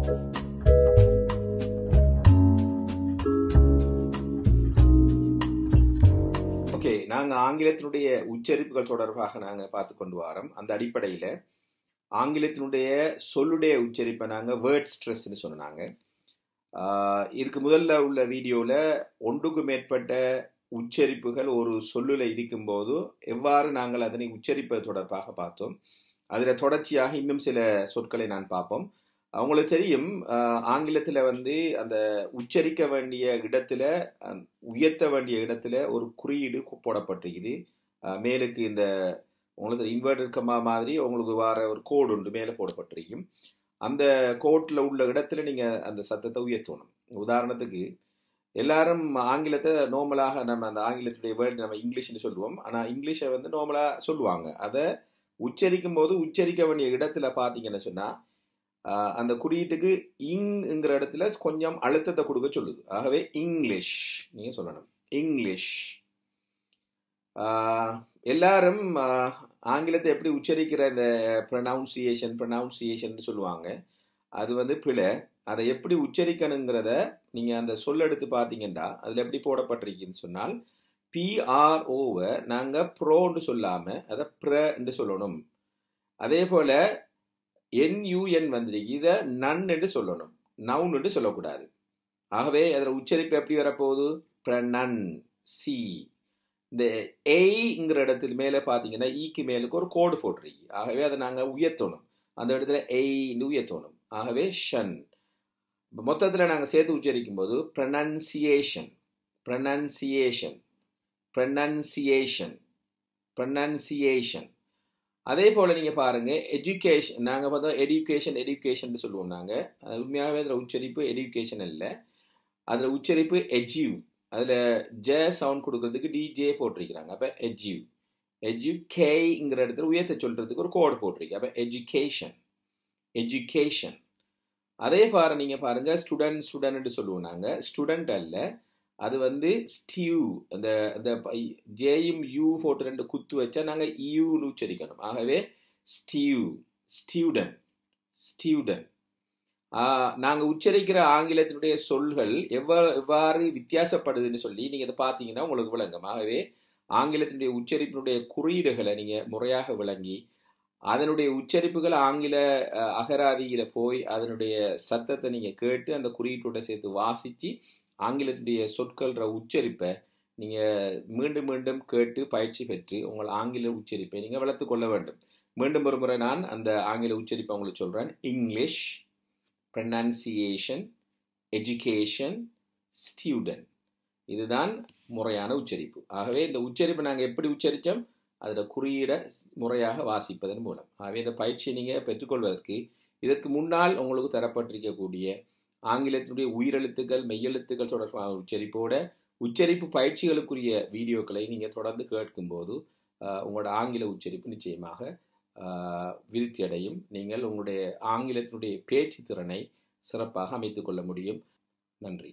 Okay, நாங்கள் ஆங்கிலத்தினுடைய உச்சரிப்புகள் தொடர்பாக நாங்கள் பார்த்து கொண்டு வரோம். அந்த அடிப்படையில் ஆங்கிலத்தினுடைய சொல்லுடைய உச்சரிப்பை நாங்கள் வேர்ட் ஸ்ட்ரெஸ்ன்னு சொன்னாங்க. இதுக்கு முதல்ல உள்ள வீடியோவில் ஒன்றுக்கு மேற்பட்ட உச்சரிப்புகள் ஒரு சொல்லுல இருக்கும்போது எவ்வாறு நாங்கள் அதனை உச்சரிப்பது தொடர்பாக பார்த்தோம். அதில் தொடர்ச்சியாக இன்னும் சில சொற்களை நான் பார்ப்போம். அவங்களுக்கு தெரியும், ஆங்கிலத்தில் அந்த உச்சரிக்க வேண்டிய இடத்துல, உயர்த்த வேண்டிய இடத்துல ஒரு குறியீடு போடப்பட்டிருக்குது. மேலுக்கு இந்த உங்களுக்கு இன்வெர்டட் கமா மாதிரி உங்களுக்கு வர ஒரு கோடு உண்டு, மேலே போடப்பட்டிருக்கும். அந்த கோட்டில் உள்ள இடத்துல நீங்கள் அந்த சத்தத்தை உயர்த்தணும். உதாரணத்துக்கு எல்லாரும் ஆங்கிலத்தை நார்மலாக நம்ம அந்த ஆங்கிலத்துடைய வேர்டு நம்ம இங்கிலீஷ்னு சொல்லுவோம். ஆனால் இங்கிலீஷை நார்மலாக சொல்லுவாங்க. அதை உச்சரிக்கும் போது உச்சரிக்க வேண்டிய இடத்துல பார்த்தீங்கன்னு சொன்னால் அந்த குறியீட்டுக்கு இங்கிற இடத்துல கொஞ்சம் அழுத்தத்தை கொடுக்க சொல்லுது. ஆகவே இங்கிலீஷ் நீங்கள் சொல்லணும், இங்கிலீஷ். எல்லாரும் ஆங்கிலத்தை எப்படி உச்சரிக்கிற இந்த ப்ரொனவுன்சியேஷன் சொல்லுவாங்க. அது பிழை. அதை எப்படி உச்சரிக்கணுங்கிறத நீங்கள் அந்த சொல்ல எடுத்து பார்த்தீங்கன்னா அதில் எப்படி போடப்பட்டிருக்குன்னு சொன்னால், பிஆர்ஓவை நாங்கள் ப்ரோன்னு சொல்லாமல் அதை ப்ரன்னு சொல்லணும். அதே போல் என்யூஎன் வந்திருக்கு, இதை நன் என்று சொல்லணும், நவுன் என்று சொல்லக்கூடாது. ஆகவே அதில் உச்சரிப்பு எப்படி வரப்போகுது? ப்ரனன் சி. இந்த ஏங்கிற இடத்துல மேலே பார்த்தீங்கன்னா ஈக்கு மேலுக்கு ஒரு கோடு போட்டிருக்கு. ஆகவே அதை நாங்கள் உயர்த்தணும், அந்த இடத்துல ஏன்னு உயர்த்தணும். ஆகவே ஷன். மொத்தத்தில் நாங்கள் சேர்த்து உச்சரிக்கும் போது ப்ரனன்சியேஷன், ப்ரனன்சியேஷன், ப்ரனன்சியேஷன், ப்ரனன்சியேஷன். அதே போல் நீங்கள் பாருங்கள், எஜுகேஷன். நாங்கள் பார்த்தோம் எடுகேஷன், எடுகேஷன் சொல்லுவோம். நாங்கள் உண்மையாகவே அதில் உச்சரிப்பு எடுகேஷன் இல்லை, அதில் உச்சரிப்பு எஜ்யூ. அதில் ஜே சவுண்ட் கொடுக்கறதுக்கு டிஜே போட்டிருக்கிறாங்க. அப்போ எஜ்யூ. எஜுகேங்கிற இடத்துல உயர்த்த சொல்கிறதுக்கு ஒரு கோடு போட்டிருக்கு. அப்போ எஜுகேஷன், எஜுகேஷன். அதே நீங்கள் பாருங்கள், ஸ்டூடெண்ட் சொல்லுவோம். நாங்கள் ஸ்டூடெண்ட் அல்ல, அது ஸ்டியூ. அந்த அந்த ஜேயும் யூ போட்டு 2 குத்து வச்சா நாங்கள் யூன்னு உச்சரிக்கணும். ஆகவே ஸ்டியூ, ஸ்டூடெண்ட், ஸ்டூடெண்ட். நாங்கள் உச்சரிக்கிற ஆங்கிலத்தினுடைய சொல்கள் எவ்வாறு வித்தியாசப்படுதுன்னு சொல்லி நீங்கள் இதை பார்த்தீங்கன்னா உங்களுக்கு விளங்கும். ஆகவே ஆங்கிலத்தினுடைய உச்சரிப்பினுடைய குறியீடுகளை நீங்கள் முறையாக விளங்கி அதனுடைய உச்சரிப்புகள் ஆங்கில அகராதியில் போய் அதனுடைய சத்தத்தை நீங்கள் கேட்டு அந்த குறியீட்டோட சேர்த்து வாசித்து ஆங்கிலத்தினுடைய சொற்கள்ற உச்சரிப்பை நீங்கள் மீண்டும் மீண்டும் கேட்டு பயிற்சி பெற்று உங்கள் ஆங்கில உச்சரிப்பை நீங்கள் வளர்த்து கொள்ள வேண்டும். மீண்டும் ஒரு முறை நான் அந்த ஆங்கில உச்சரிப்பை உங்களுக்கு சொல்கிறேன். English, pronunciation, education, student. இதுதான் முறையான உச்சரிப்பு. ஆகவே இந்த உச்சரிப்பை நாங்கள் எப்படி உச்சரித்தோம், அதில் குறியீடை முறையாக வாசிப்பதன் மூலம். ஆகவே இந்த பயிற்சியை நீங்கள் பெற்றுக்கொள்வதற்கு இதற்கு முன்னால் உங்களுக்கு தரப்பட்டிருக்கக்கூடிய ஆங்கிலத்தினுடைய உயிரெழுத்துக்கள், மெய்யெழுத்துக்கள் தொடர்பான உச்சரிப்போட உச்சரிப்பு பயிற்சிகளுக்குரிய வீடியோக்களை நீங்கள் தொடர்ந்து கேட்கும்போது உங்களோட ஆங்கில உச்சரிப்பு நிச்சயமாக விருத்தி அடையும். நீங்கள் உங்களுடைய ஆங்கிலத்தினுடைய பேச்சு திறனை சிறப்பாக அமைத்துக் கொள்ள முடியும். நன்றி.